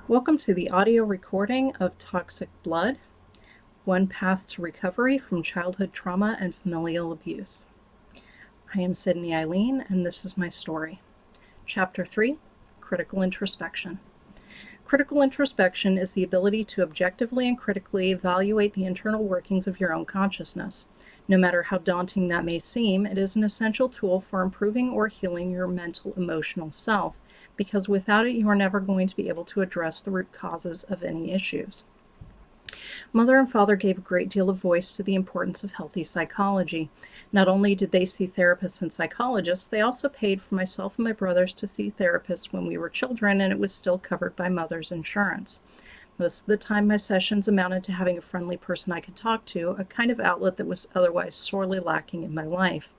Welcome to the audio recording of Toxic Blood, One Path to Recovery from Childhood Trauma and Familial Abuse. I am Sidney Eileen, and this is my story. Chapter 3, Critical Introspection. Critical introspection is the ability to objectively and critically evaluate the internal workings of your own consciousness. No matter how daunting that may seem, it is an essential tool for improving or healing your mental, emotional self, because without it, you are never going to be able to address the root causes of any issues. Mother and father gave a great deal of voice to the importance of healthy psychology. Not only did they see therapists and psychologists, they also paid for myself and my brothers to see therapists when we were children, and it was still covered by mother's insurance. Most of the time, my sessions amounted to having a friendly person I could talk to, a kind of outlet that was otherwise sorely lacking in my life.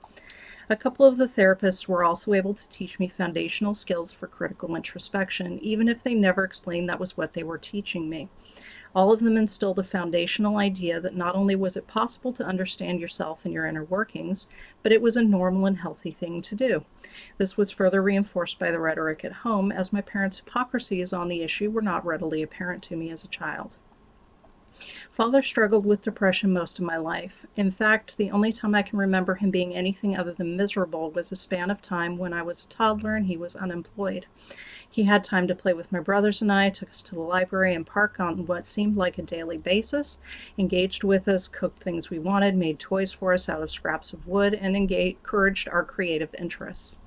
A couple of the therapists were also able to teach me foundational skills for critical introspection, even if they never explained that was what they were teaching me. All of them instilled a foundational idea that not only was it possible to understand yourself and your inner workings, but it was a normal and healthy thing to do. This was further reinforced by the rhetoric at home, as my parents' hypocrisies on the issue were not readily apparent to me as a child. Father struggled with depression most of my life. In fact, the only time I can remember him being anything other than miserable was a span of time when I was a toddler and he was unemployed. He had time to play with my brothers and I, took us to the library and park on what seemed like a daily basis, engaged with us, cooked things we wanted, made toys for us out of scraps of wood, and encouraged our creative interests.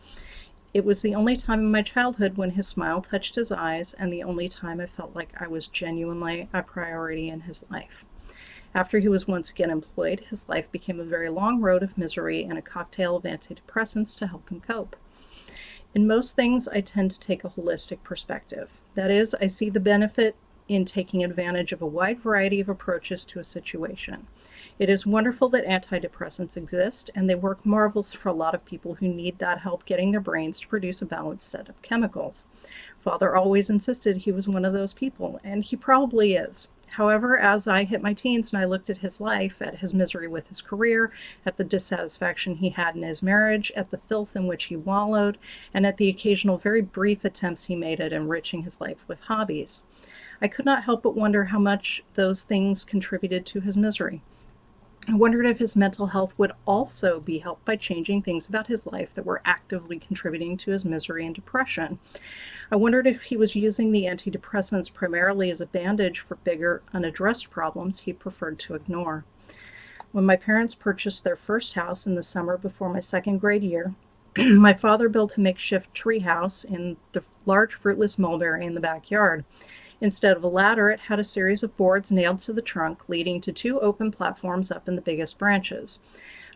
It was the only time in my childhood when his smile touched his eyes, and the only time I felt like I was genuinely a priority in his life. After he was once again employed, his life became a very long road of misery and a cocktail of antidepressants to help him cope. In most things, I tend to take a holistic perspective. That is, I see the benefit in taking advantage of a wide variety of approaches to a situation. It is wonderful that antidepressants exist, and they work marvelous for a lot of people who need that help getting their brains to produce a balanced set of chemicals. Father always insisted he was one of those people, and he probably is. However, as I hit my teens and I looked at his life, at his misery with his career, at the dissatisfaction he had in his marriage, at the filth in which he wallowed, and at the occasional very brief attempts he made at enriching his life with hobbies, I could not help but wonder how much those things contributed to his misery. I wondered if his mental health would also be helped by changing things about his life that were actively contributing to his misery and depression. I wondered if he was using the antidepressants primarily as a bandage for bigger, unaddressed problems he preferred to ignore. When my parents purchased their first house in the summer before my second grade year, my father built a makeshift tree house in the large fruitless mulberry in the backyard. Instead of a ladder, it had a series of boards nailed to the trunk, leading to two open platforms up in the biggest branches.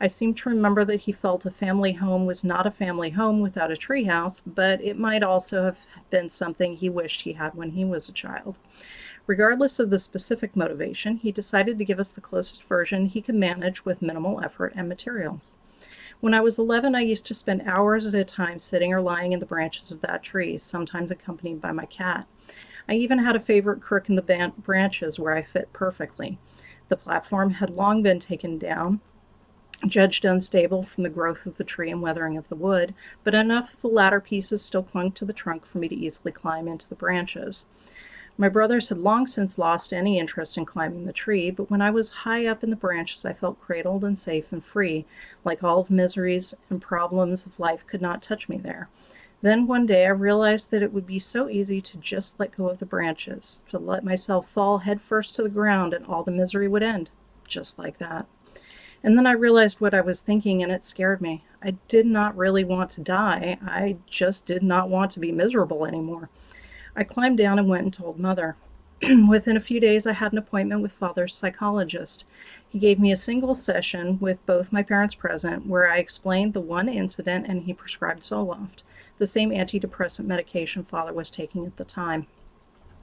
I seem to remember that he felt a family home was not a family home without a treehouse, but it might also have been something he wished he had when he was a child. Regardless of the specific motivation, he decided to give us the closest version he could manage with minimal effort and materials. When I was 11, I used to spend hours at a time sitting or lying in the branches of that tree, sometimes accompanied by my cat. I even had a favorite crook in the branches where I fit perfectly. The platform had long been taken down, judged unstable from the growth of the tree and weathering of the wood, but enough of the latter pieces still clung to the trunk for me to easily climb into the branches. My brothers had long since lost any interest in climbing the tree, but when I was high up in the branches, I felt cradled and safe and free, like all the miseries and problems of life could not touch me there. Then one day I realized that it would be so easy to just let go of the branches, to let myself fall headfirst to the ground, and all the misery would end, just like that. And then I realized what I was thinking, and it scared me. I did not really want to die. I just did not want to be miserable anymore. I climbed down and went and told Mother. Within a few days, I had an appointment with Father's psychologist. He gave me a single session with both my parents present, where I explained the one incident, and he prescribed Zoloft, the same antidepressant medication Father was taking at the time.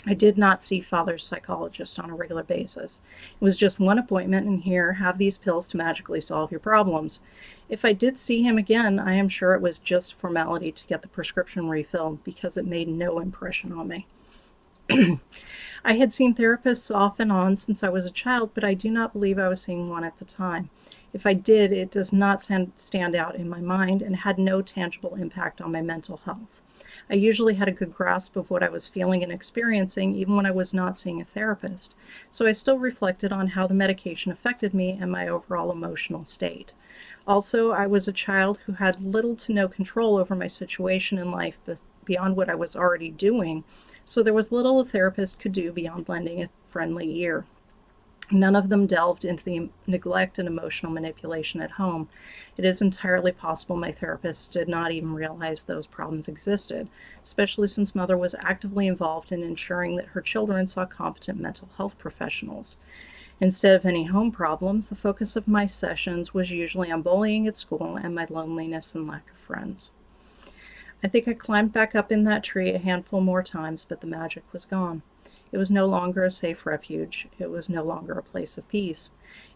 I did not see Father's psychologist on a regular basis. It was just one appointment, and here, have these pills to magically solve your problems. If I did see him again, I am sure it was just formality to get the prescription refilled, because it made no impression on me. I had seen therapists off and on since I was a child, but I do not believe I was seeing one at the time. If I did, it does not stand out in my mind and had no tangible impact on my mental health. I usually had a good grasp of what I was feeling and experiencing even when I was not seeing a therapist, so I still reflected on how the medication affected me and my overall emotional state. Also, I was a child who had little to no control over my situation in life beyond what I was already doing, so there was little a therapist could do beyond lending a friendly ear. None of them delved into the neglect and emotional manipulation at home. It is entirely possible my therapist did not even realize those problems existed, especially since Mother was actively involved in ensuring that her children saw competent mental health professionals. Instead of any home problems, the focus of my sessions was usually on bullying at school and my loneliness and lack of friends. I think I climbed back up in that tree a handful more times, but the magic was gone. It was no longer a safe refuge. It was no longer a place of peace.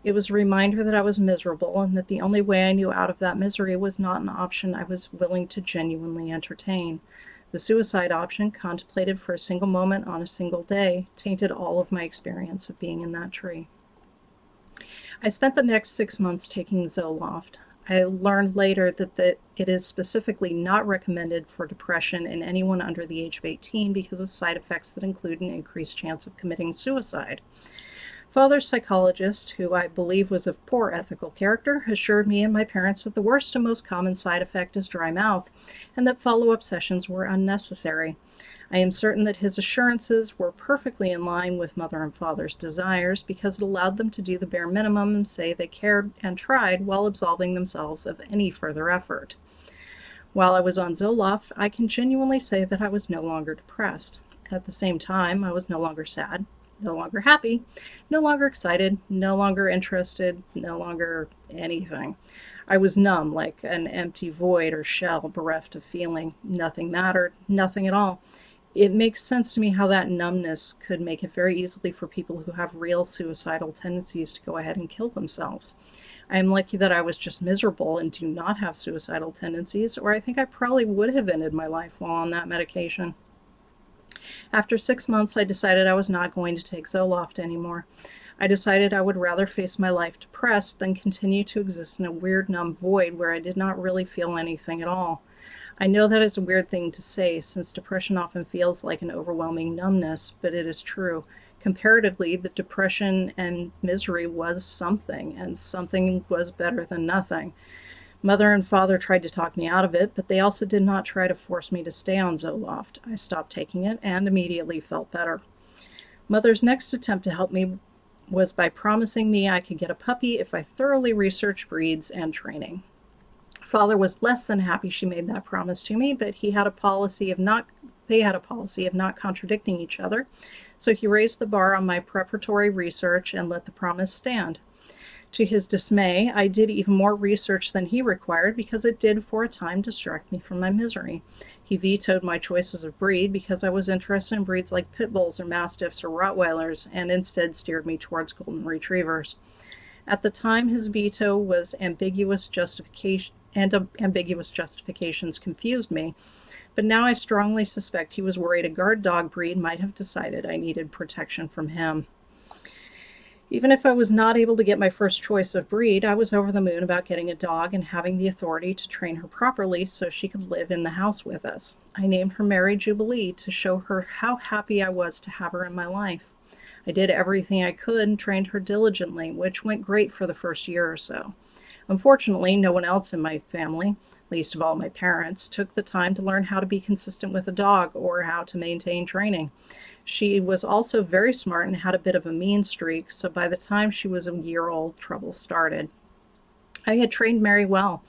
It was a reminder that I was miserable and that the only way I knew out of that misery was not an option I was willing to genuinely entertain. The suicide option, contemplated for a single moment on a single day, tainted all of my experience of being in that tree. I spent the next 6 months taking Zoloft. I learned later that it is specifically not recommended for depression in anyone under the age of 18 because of side effects that include an increased chance of committing suicide. Father's psychologist, who I believe was of poor ethical character, assured me and my parents that the worst and most common side effect is dry mouth, and that follow-up sessions were unnecessary. I am certain that his assurances were perfectly in line with Mother and Father's desires because it allowed them to do the bare minimum and say they cared and tried while absolving themselves of any further effort. While I was on Zoloft, I can genuinely say that I was no longer depressed. At the same time, I was no longer sad, no longer happy, no longer excited, no longer interested, no longer anything. I was numb, like an empty void or shell bereft of feeling. Nothing mattered, nothing at all. It makes sense to me how that numbness could make it very easily for people who have real suicidal tendencies to go ahead and kill themselves. I am lucky that I was just miserable and do not have suicidal tendencies, or I think I probably would have ended my life while on that medication. After 6 months, I decided I was not going to take Zoloft anymore. I decided I would rather face my life depressed than continue to exist in a weird, numb void where I did not really feel anything at all. I know that is a weird thing to say, since depression often feels like an overwhelming numbness, but it is true. Comparatively, the depression and misery was something, and something was better than nothing. Mother and Father tried to talk me out of it, but they also did not try to force me to stay on Zoloft. I stopped taking it and immediately felt better. Mother's next attempt to help me was by promising me I could get a puppy if I thoroughly researched breeds and training. Father was less than happy she made that promise to me, but they had a policy of not contradicting each other, so he raised the bar on my preparatory research and let the promise stand. To his dismay, I did even more research than he required because it did for a time distract me from my misery. He vetoed my choices of breed because I was interested in breeds like pit bulls or mastiffs or Rottweilers, and instead steered me towards golden retrievers. At the time, his veto was ambiguous justifications confused me, but now I strongly suspect he was worried a guard dog breed might have decided I needed protection from him. Even if I was not able to get my first choice of breed, I was over the moon about getting a dog and having the authority to train her properly so she could live in the house with us. I named her Mary Jubilee to show her how happy I was to have her in my life. I did everything I could and trained her diligently, which went great for the first year or so. Unfortunately, no one else in my family, least of all my parents, took the time to learn how to be consistent with a dog or how to maintain training. She was also very smart and had a bit of a mean streak, so by the time she was a year old, trouble started. I had trained Mary well.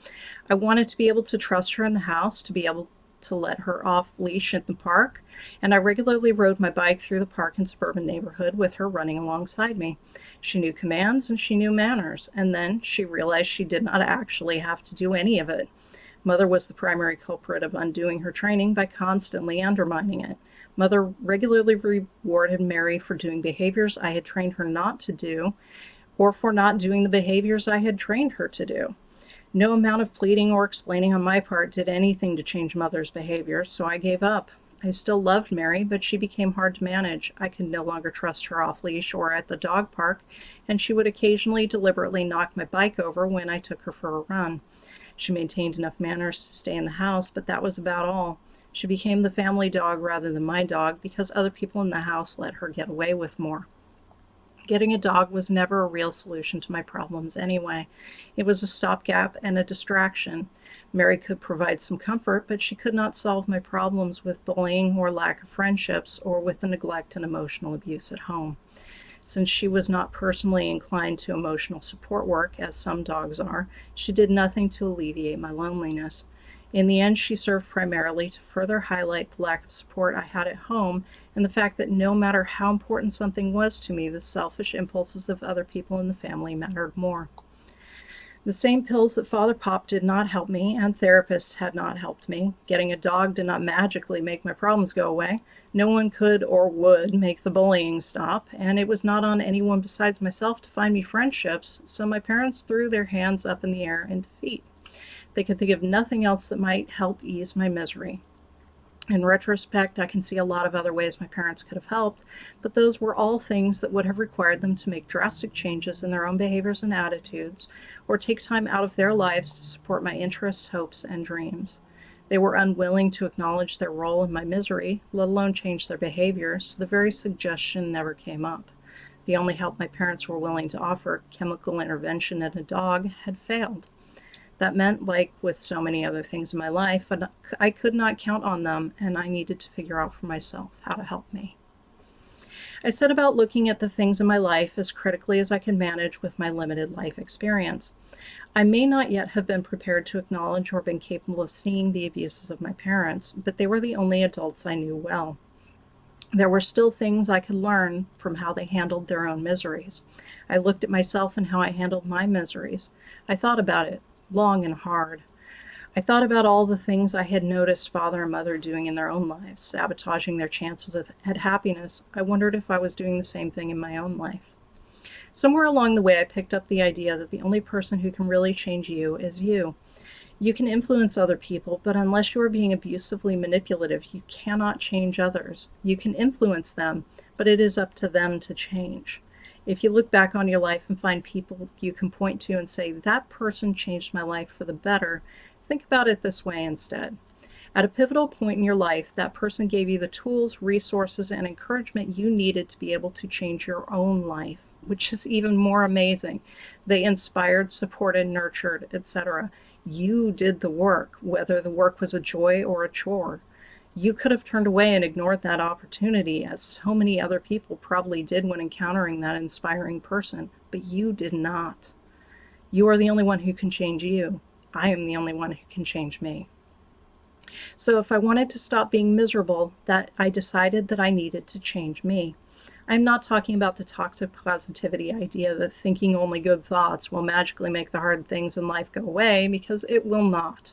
I wanted to be able to trust her in the house, to be able to let her off leash in the park, and I regularly rode my bike through the park and suburban neighborhood with her running alongside me. She knew commands and she knew manners, and then she realized she did not actually have to do any of it. Mother was the primary culprit of undoing her training by constantly undermining it. Mother regularly rewarded Mary for doing behaviors I had trained her not to do, or for not doing the behaviors I had trained her to do. No amount of pleading or explaining on my part did anything to change Mother's behavior, so I gave up. I still loved Mary, but she became hard to manage. I could no longer trust her off-leash or at the dog park, and she would occasionally deliberately knock my bike over when I took her for a run. She maintained enough manners to stay in the house, but that was about all. She became the family dog rather than my dog because other people in the house let her get away with more. Getting a dog was never a real solution to my problems anyway. It was a stopgap and a distraction. Mary could provide some comfort, but she could not solve my problems with bullying or lack of friendships or with the neglect and emotional abuse at home. Since she was not personally inclined to emotional support work, as some dogs are, she did nothing to alleviate my loneliness. In the end, she served primarily to further highlight the lack of support I had at home and the fact that no matter how important something was to me, the selfish impulses of other people in the family mattered more. The same pills that Father popped did not help me, and therapists had not helped me. Getting a dog did not magically make my problems go away. No one could or would make the bullying stop, and it was not on anyone besides myself to find me friendships, so my parents threw their hands up in the air in defeat. They could think of nothing else that might help ease my misery. In retrospect, I can see a lot of other ways my parents could have helped, but those were all things that would have required them to make drastic changes in their own behaviors and attitudes, or take time out of their lives to support my interests, hopes, and dreams. They were unwilling to acknowledge their role in my misery, let alone change their behaviors, so the very suggestion never came up. The only help my parents were willing to offer, chemical intervention in a dog, had failed. That meant, like with so many other things in my life, I could not count on them, and I needed to figure out for myself how to help me. I set about looking at the things in my life as critically as I could manage with my limited life experience. I may not yet have been prepared to acknowledge or been capable of seeing the abuses of my parents, but they were the only adults I knew well. There were still things I could learn from how they handled their own miseries. I looked at myself and how I handled my miseries. I thought about it long and hard. I thought about all the things I had noticed father and mother doing in their own lives, sabotaging their chances at happiness. I wondered if I was doing the same thing in my own life. Somewhere along the way, I picked up the idea that the only person who can really change you is you. You can influence other people, but unless you are being abusively manipulative, you cannot change others. You can influence them, but it is up to them to change. If you look back on your life and find people you can point to and say, that person changed my life for the better, think about it this way instead. At a pivotal point in your life, that person gave you the tools, resources, and encouragement you needed to be able to change your own life, which is even more amazing. They inspired, supported, nurtured, etc. You did the work, whether the work was a joy or a chore. You could have turned away and ignored that opportunity, as so many other people probably did when encountering that inspiring person, but you did not. You are the only one who can change you. I am the only one who can change me. So if I wanted to stop being miserable, that I decided that I needed to change me. I'm not talking about the toxic positivity idea that thinking only good thoughts will magically make the hard things in life go away, because it will not.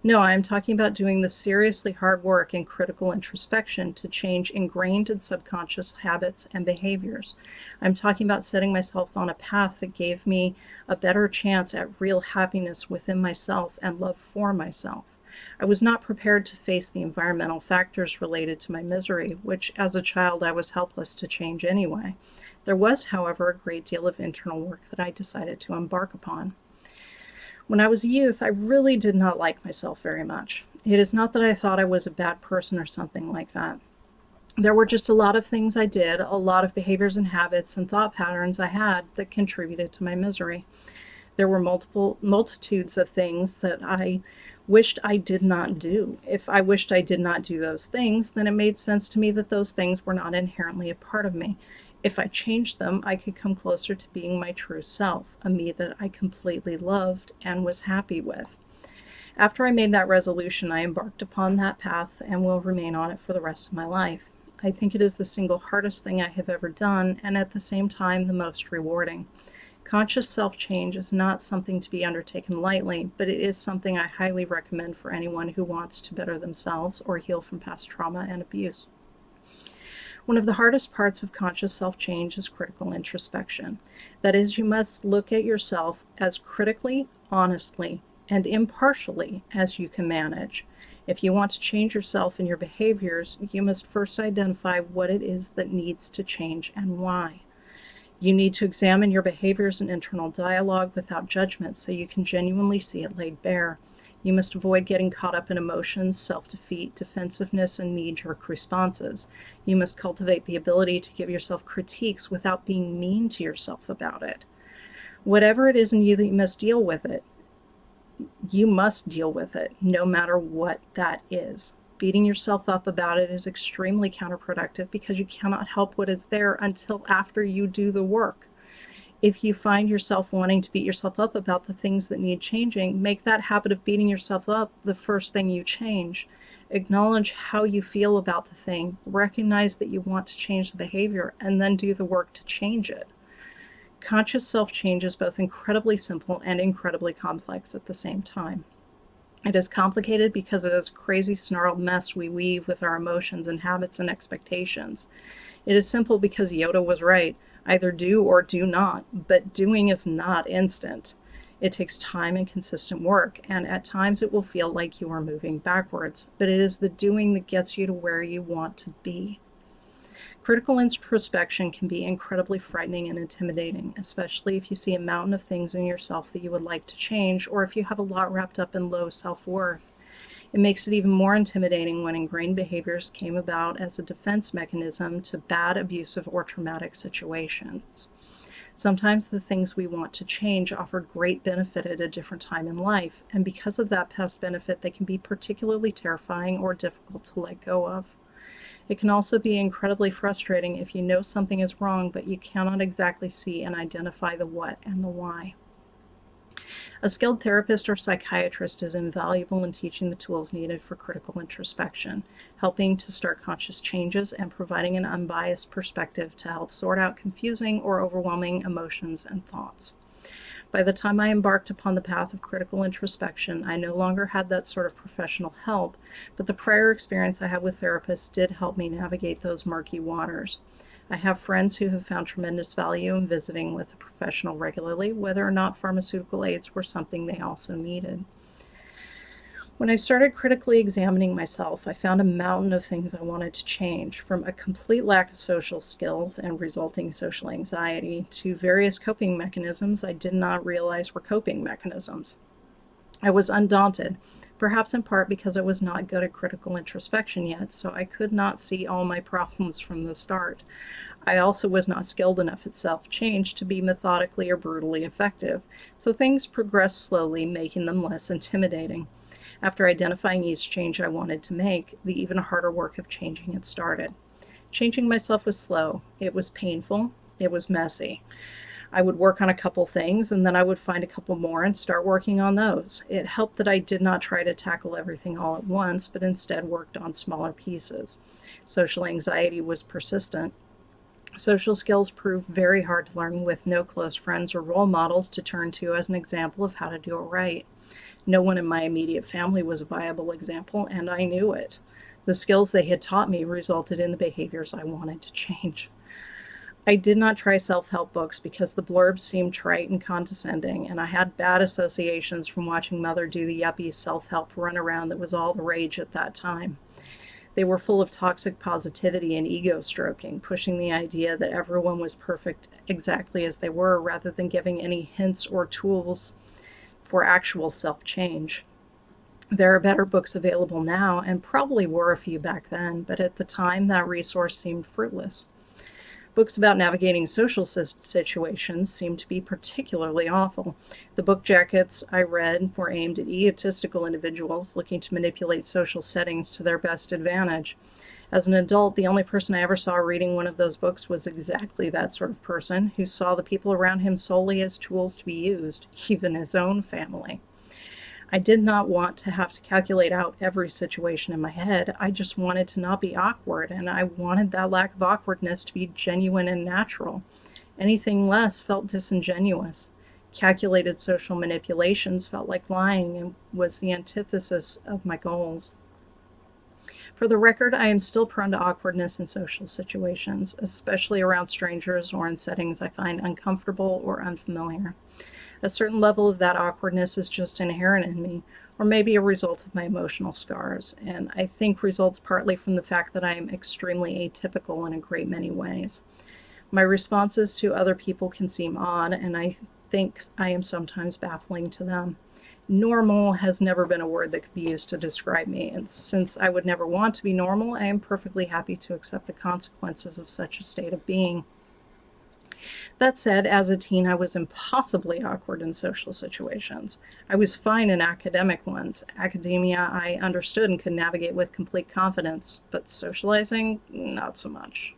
No, I'm talking about doing the seriously hard work and critical introspection to change ingrained and subconscious habits and behaviors. I'm talking about setting myself on a path that gave me a better chance at real happiness within myself and love for myself. I was not prepared to face the environmental factors related to my misery, which as a child I was helpless to change anyway. There was, however, a great deal of internal work that I decided to embark upon. When I was a youth, I really did not like myself very much. It is not that I thought I was a bad person or something like that. There were just a lot of things I did, a lot of behaviors and habits and thought patterns I had that contributed to my misery. There were multitudes of things that I wished I did not do. If I wished I did not do those things, then it made sense to me that those things were not inherently a part of me. If I changed them, I could come closer to being my true self, a me that I completely loved and was happy with. After I made that resolution, I embarked upon that path and will remain on it for the rest of my life. I think it is the single hardest thing I have ever done, and at the same time, the most rewarding. Conscious self-change is not something to be undertaken lightly, but it is something I highly recommend for anyone who wants to better themselves or heal from past trauma and abuse. One of the hardest parts of conscious self-change is critical introspection. That is, you must look at yourself as critically, honestly, and impartially as you can manage. If you want to change yourself and your behaviors, you must first identify what it is that needs to change and why. You need to examine your behaviors and internal dialogue without judgment so you can genuinely see it laid bare. You must avoid getting caught up in emotions, self-defeat, defensiveness, and knee-jerk responses. You must cultivate the ability to give yourself critiques without being mean to yourself about it. Whatever it is in you that you must deal with it, you must deal with it, no matter what that is. Beating yourself up about it is extremely counterproductive because you cannot help what is there until after you do the work. If you find yourself wanting to beat yourself up about the things that need changing, make that habit of beating yourself up the first thing you change. Acknowledge how you feel about the thing, recognize that you want to change the behavior, and then do the work to change it. Conscious self-change is both incredibly simple and incredibly complex at the same time. It is complicated because it is a crazy snarled mess we weave with our emotions and habits and expectations. It is simple because Yoda was right. Either do or do not, but doing is not instant. It takes time and consistent work, and at times it will feel like you are moving backwards, but it is the doing that gets you to where you want to be. Critical introspection can be incredibly frightening and intimidating, especially if you see a mountain of things in yourself that you would like to change, or if you have a lot wrapped up in low self-worth. It makes it even more intimidating when ingrained behaviors came about as a defense mechanism to bad, abusive, or traumatic situations. Sometimes the things we want to change offered great benefit at a different time in life, and because of that past benefit, they can be particularly terrifying or difficult to let go of. It can also be incredibly frustrating if you know something is wrong, but you cannot exactly see and identify the what and the why. A skilled therapist or psychiatrist is invaluable in teaching the tools needed for critical introspection, helping to start conscious changes and providing an unbiased perspective to help sort out confusing or overwhelming emotions and thoughts. By the time I embarked upon the path of critical introspection, I no longer had that sort of professional help, but the prior experience I had with therapists did help me navigate those murky waters. I have friends who have found tremendous value in visiting with a professional regularly, whether or not pharmaceutical aids were something they also needed. When I started critically examining myself, I found a mountain of things I wanted to change, from a complete lack of social skills and resulting social anxiety to various coping mechanisms I did not realize were coping mechanisms. I was undaunted, perhaps in part because I was not good at critical introspection yet, so I could not see all my problems from the start. I also was not skilled enough at self-change to be methodically or brutally effective, so things progressed slowly, making them less intimidating. After identifying each change I wanted to make, the even harder work of changing it started. Changing myself was slow. It was painful. It was messy. I would work on a couple things, and then I would find a couple more and start working on those. It helped that I did not try to tackle everything all at once, but instead worked on smaller pieces. Social anxiety was persistent. Social skills proved very hard to learn with no close friends or role models to turn to as an example of how to do it right. No one in my immediate family was a viable example, and I knew it. The skills they had taught me resulted in the behaviors I wanted to change. I did not try self-help books because the blurbs seemed trite and condescending, and I had bad associations from watching Mother do the yuppie self-help runaround that was all the rage at that time. They were full of toxic positivity and ego stroking, pushing the idea that everyone was perfect exactly as they were, rather than giving any hints or tools for actual self-change. There are better books available now, and probably were a few back then, but at the time that resource seemed fruitless. Books about navigating social situations seemed to be particularly awful. The book jackets I read were aimed at egotistical individuals looking to manipulate social settings to their best advantage. As an adult, the only person I ever saw reading one of those books was exactly that sort of person, who saw the people around him solely as tools to be used, even his own family. I did not want to have to calculate out every situation in my head. I just wanted to not be awkward, and I wanted that lack of awkwardness to be genuine and natural. Anything less felt disingenuous. Calculated social manipulations felt like lying and was the antithesis of my goals. For the record, I am still prone to awkwardness in social situations, especially around strangers or in settings I find uncomfortable or unfamiliar. A certain level of that awkwardness is just inherent in me, or maybe a result of my emotional scars, and I think results partly from the fact that I am extremely atypical in a great many ways. My responses to other people can seem odd, and I think I am sometimes baffling to them. Normal has never been a word that could be used to describe me, and since I would never want to be normal, I am perfectly happy to accept the consequences of such a state of being. That said, as a teen, I was impossibly awkward in social situations. I was fine in academic ones. Academia, I understood and could navigate with complete confidence, but socializing, not so much.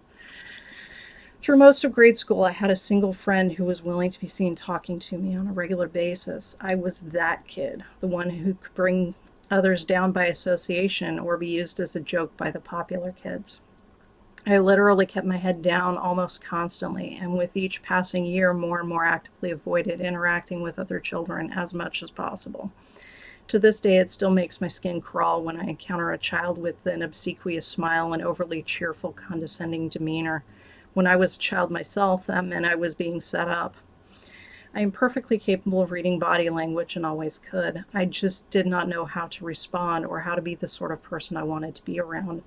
Through most of grade school, I had a single friend who was willing to be seen talking to me on a regular basis. I was that kid, the one who could bring others down by association or be used as a joke by the popular kids. I literally kept my head down almost constantly, and with each passing year, more and more actively avoided interacting with other children as much as possible. To this day, it still makes my skin crawl when I encounter a child with an obsequious smile and overly cheerful, condescending demeanor. When I was a child myself, that meant I was being set up. I am perfectly capable of reading body language and always could. I just did not know how to respond or how to be the sort of person I wanted to be around.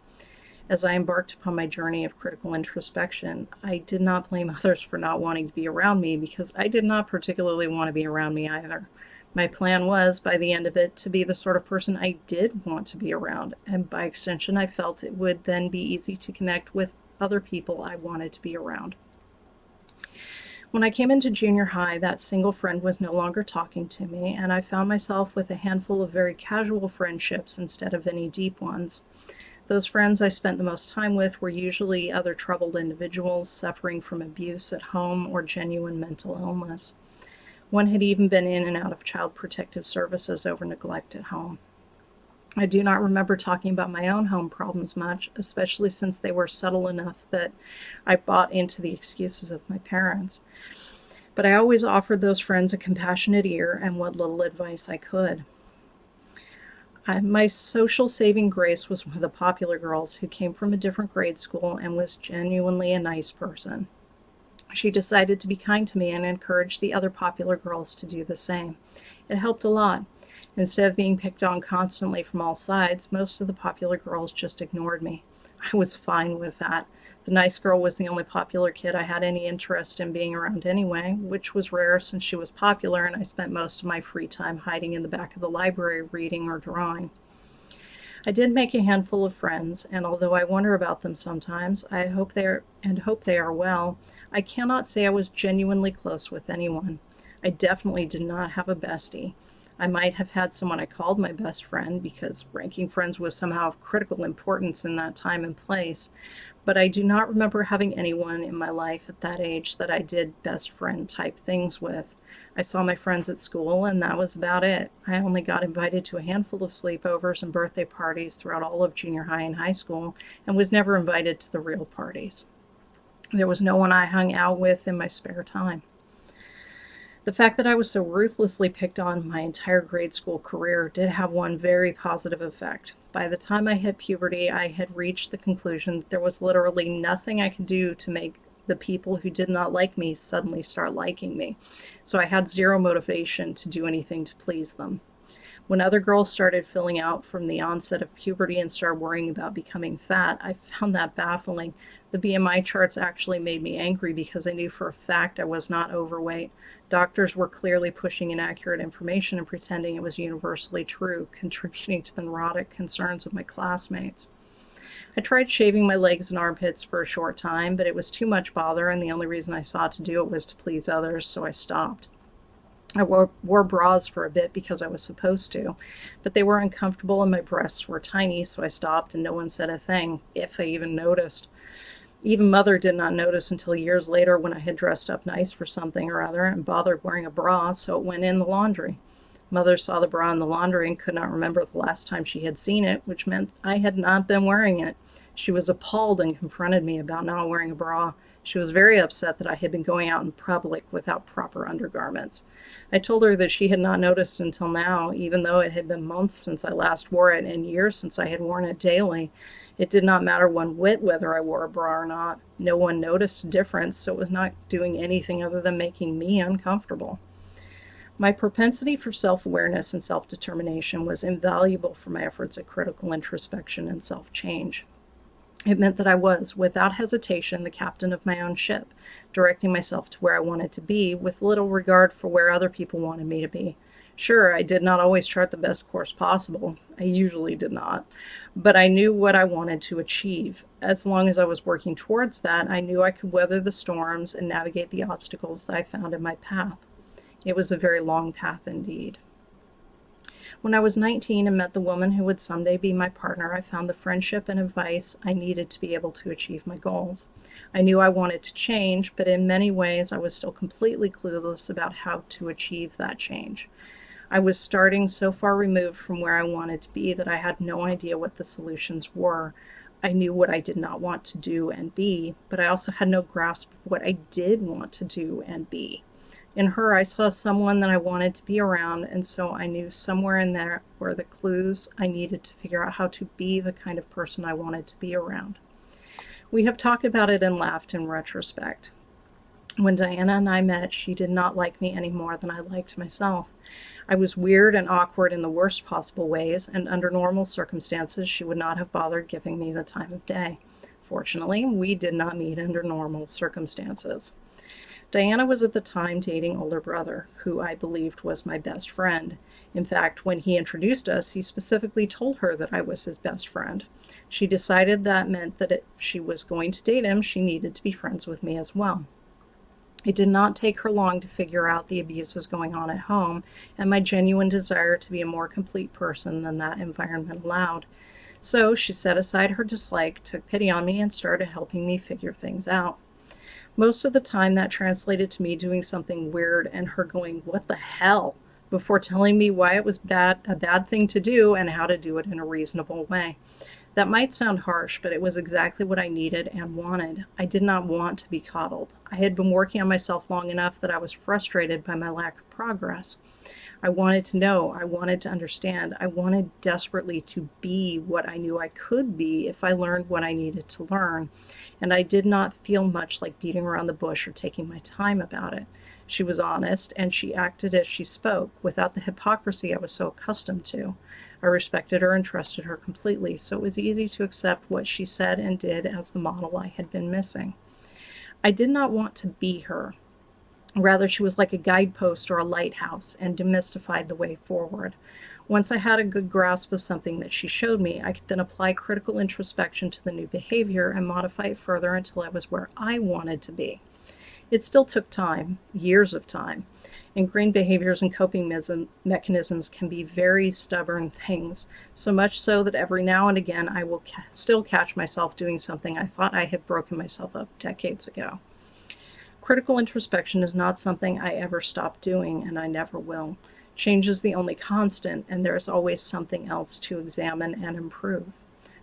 As I embarked upon my journey of critical introspection, I did not blame others for not wanting to be around me because I did not particularly want to be around me either. My plan was, by the end of it, to be the sort of person I did want to be around, and by extension, I felt it would then be easy to connect with other people I wanted to be around. When I came into junior high, that single friend was no longer talking to me, and I found myself with a handful of very casual friendships instead of any deep ones. Those friends I spent the most time with were usually other troubled individuals suffering from abuse at home or genuine mental illness. One had even been in and out of child protective services over neglect at home. I do not remember talking about my own home problems much, especially since they were subtle enough that I bought into the excuses of my parents. But I always offered those friends a compassionate ear and what little advice I could. My social saving grace was one of the popular girls who came from a different grade school and was genuinely a nice person. She decided to be kind to me and encouraged the other popular girls to do the same. It helped a lot. Instead of being picked on constantly from all sides, most of the popular girls just ignored me. I was fine with that. The nice girl was the only popular kid I had any interest in being around anyway, which was rare since she was popular and I spent most of my free time hiding in the back of the library reading or drawing. I did make a handful of friends, and although I wonder about them sometimes, I hope they are well, I cannot say I was genuinely close with anyone. I definitely did not have a bestie. I might have had someone I called my best friend because ranking friends was somehow of critical importance in that time and place, but I do not remember having anyone in my life at that age that I did best friend type things with. I saw my friends at school, and that was about it. I only got invited to a handful of sleepovers and birthday parties throughout all of junior high and high school, and was never invited to the real parties. There was no one I hung out with in my spare time. The fact that I was so ruthlessly picked on my entire grade school career did have one very positive effect. By the time I hit puberty, I had reached the conclusion that there was literally nothing I could do to make the people who did not like me suddenly start liking me. So I had zero motivation to do anything to please them. When other girls started filling out from the onset of puberty and started worrying about becoming fat, I found that baffling. The BMI charts actually made me angry because I knew for a fact I was not overweight. Doctors were clearly pushing inaccurate information and pretending it was universally true, contributing to the neurotic concerns of my classmates. I tried shaving my legs and armpits for a short time, but it was too much bother, and the only reason I sought to do it was to please others, so I stopped. I wore bras for a bit because I was supposed to, but they were uncomfortable and my breasts were tiny, so I stopped and no one said a thing, if they even noticed. Even Mother did not notice until years later when I had dressed up nice for something or other and bothered wearing a bra, so it went in the laundry. Mother saw the bra in the laundry and could not remember the last time she had seen it, which meant I had not been wearing it. She was appalled and confronted me about not wearing a bra. She was very upset that I had been going out in public without proper undergarments. I told her that she had not noticed until now, even though it had been months since I last wore it and years since I had worn it daily. It did not matter one whit whether I wore a bra or not. No one noticed a difference, so it was not doing anything other than making me uncomfortable. My propensity for self-awareness and self-determination was invaluable for my efforts at critical introspection and self-change. It meant that I was, without hesitation, the captain of my own ship, directing myself to where I wanted to be, with little regard for where other people wanted me to be. Sure, I did not always chart the best course possible. I usually did not. But I knew what I wanted to achieve. As long as I was working towards that, I knew I could weather the storms and navigate the obstacles that I found in my path. It was a very long path indeed. When I was 19 and met the woman who would someday be my partner, I found the friendship and advice I needed to be able to achieve my goals. I knew I wanted to change, but in many ways I was still completely clueless about how to achieve that change. I was starting so far removed from where I wanted to be that I had no idea what the solutions were. I knew what I did not want to do and be, but I also had no grasp of what I did want to do and be. In her, I saw someone that I wanted to be around, and so I knew somewhere in there were the clues I needed to figure out how to be the kind of person I wanted to be around. We have talked about it and laughed in retrospect. When Diana and I met, she did not like me any more than I liked myself. I was weird and awkward in the worst possible ways, and under normal circumstances, she would not have bothered giving me the time of day. Fortunately, we did not meet under normal circumstances. Diana was at the time dating older brother, who I believed was my best friend. In fact, when he introduced us, he specifically told her that I was his best friend. She decided that meant that if she was going to date him, she needed to be friends with me as well. It did not take her long to figure out the abuses going on at home and my genuine desire to be a more complete person than that environment allowed. So she set aside her dislike, took pity on me, and started helping me figure things out. Most of the time that translated to me doing something weird and her going, "What the hell?" before telling me why it was a bad thing to do and how to do it in a reasonable way. That might sound harsh, but it was exactly what I needed and wanted. I did not want to be coddled. I had been working on myself long enough that I was frustrated by my lack of progress. I wanted to know, I wanted to understand, I wanted desperately to be what I knew I could be if I learned what I needed to learn, and I did not feel much like beating around the bush or taking my time about it. She was honest, and she acted as she spoke, without the hypocrisy I was so accustomed to. I respected her and trusted her completely, so it was easy to accept what she said and did as the model I had been missing. I did not want to be her. Rather, she was like a guidepost or a lighthouse and demystified the way forward. Once I had a good grasp of something that she showed me, I could then apply critical introspection to the new behavior and modify it further until I was where I wanted to be. It still took time, years of time. Ingrained behaviors and coping mechanisms can be very stubborn things, so much so that every now and again I will still catch myself doing something I thought I had broken myself up decades ago. Critical introspection is not something I ever stopped doing, and I never will. Change is the only constant, and there is always something else to examine and improve.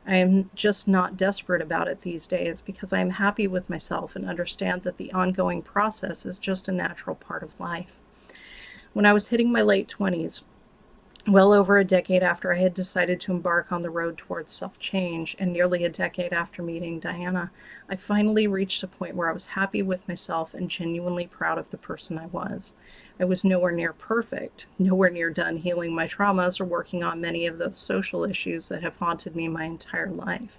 I am just not desperate about it these days because I am happy with myself and understand that the ongoing process is just a natural part of life. When I was hitting my late 20s, well over a decade after I had decided to embark on the road towards self-change, and nearly a decade after meeting Diana, I finally reached a point where I was happy with myself and genuinely proud of the person I was. I was nowhere near perfect, nowhere near done healing my traumas or working on many of those social issues that have haunted me my entire life.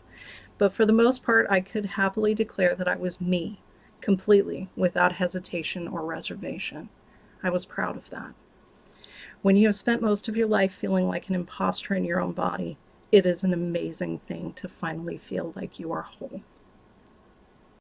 But for the most part, I could happily declare that I was me, completely, without hesitation or reservation. I was proud of that. When you have spent most of your life feeling like an imposter in your own body, it is an amazing thing to finally feel like you are whole.